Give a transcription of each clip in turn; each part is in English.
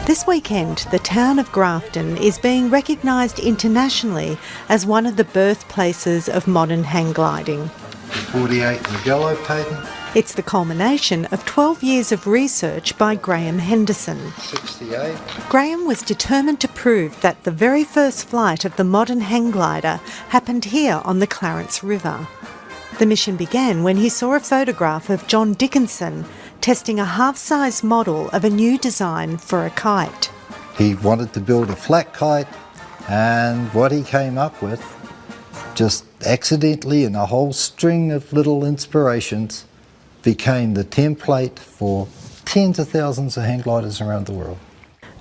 This weekend, the town of Grafton is being recognised internationally as one of the birthplaces of modern hang gliding. 48 Magello patent. It's the culmination of 12 years of research by Graham Henderson. 68. Graham was determined to prove that the very first flight of the modern hang glider happened here on the Clarence River. The mission began when he saw a photograph of Ken de Russy testing a half-size model of a new design for a kite. He wanted to build a flat kite, and what he came up with, just accidentally in a whole string of little inspirations, became the template for tens of thousands of hang gliders around the world.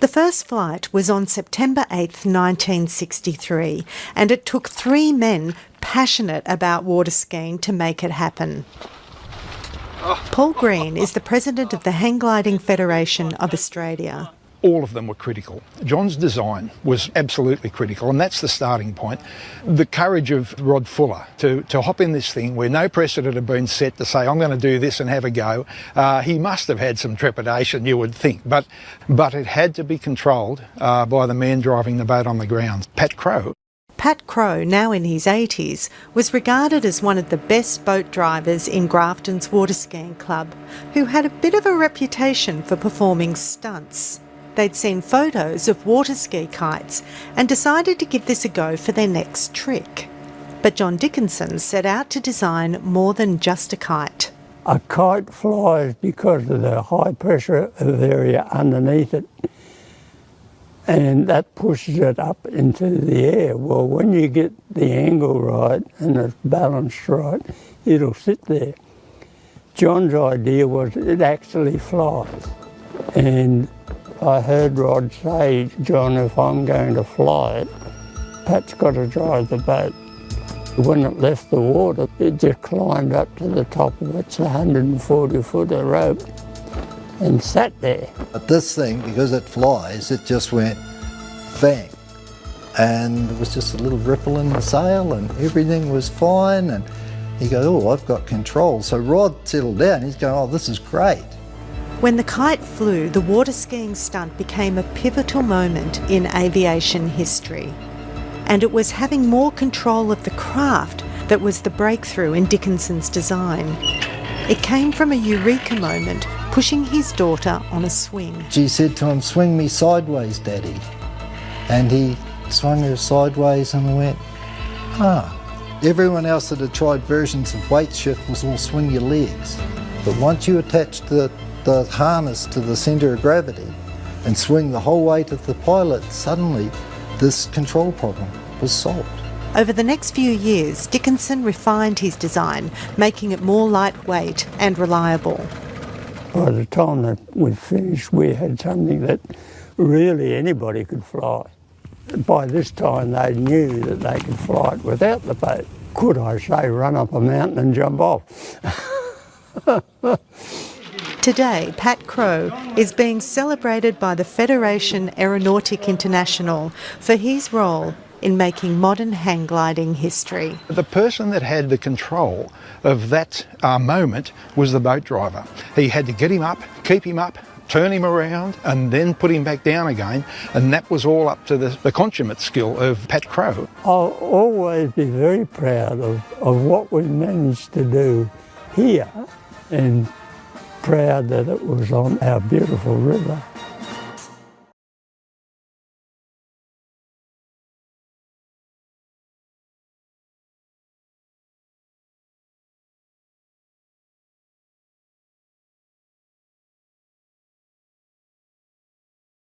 The first flight was on September 8th, 1963, and it took 3 men passionate about water skiing to make it happen. Paul Green is the president of the Hang Gliding Federation of Australia. All of them were critical. John's design was absolutely critical, and that's the starting point. The courage of Rod Fuller to hop in this thing where no precedent had been set to say, I'm going to do this and have a go. He must have had some trepidation, you would think, but it had to be controlled by the man driving the boat on the ground, Pat Crowe. Pat Crowe, now in his 80s, was regarded as one of the best boat drivers in Grafton's water skiing club, who had a bit of a reputation for performing stunts. They'd seen photos of water ski kites and decided to give this a go for their next trick. But Ken Dickenson set out to design more than just a kite. A kite flies because of the high pressure of area underneath it, and that pushes it up into the air. Well, when you get the angle right and it's balanced right, it'll sit there. John's idea was it actually flies. And I heard Rod say, John, if I'm going to fly it, Pat's got to drive the boat. When it left the water, it just climbed up to the top of its 140-footer rope and sat there. But this thing, because it flies, it just went bang. And there was just a little ripple in the sail and everything was fine. And he goes, oh, I've got control. So Rod settled down. He's going, oh, this is great. When the kite flew, the water skiing stunt became a pivotal moment in aviation history. And it was having more control of the craft that was the breakthrough in Dickenson's design. It came from a eureka moment, pushing his daughter on a swing. She said to him, swing me sideways, Daddy. And he swung her sideways and went, ah. Everyone else that had tried versions of weight shift was all swing your legs. But once you attached the harness to the centre of gravity and swing the whole weight of the pilot, suddenly this control problem was solved. Over the next few years, Dickenson refined his design, making it more lightweight and reliable. By the time that we finished, we had something that really anybody could fly. By this time, they knew that they could fly it without the boat. Could I say, run up a mountain and jump off? Today, Pat Crowe is being celebrated by the Fédération Aéronautique Internationale for his role in making modern hang gliding history. The person that had the control of that moment was the boat driver. He had to get him up, keep him up, turn him around and then put him back down again, and that was all up to the consummate skill of Pat Crowe. I'll always be very proud of what we managed to do here, and proud that it was on our beautiful river.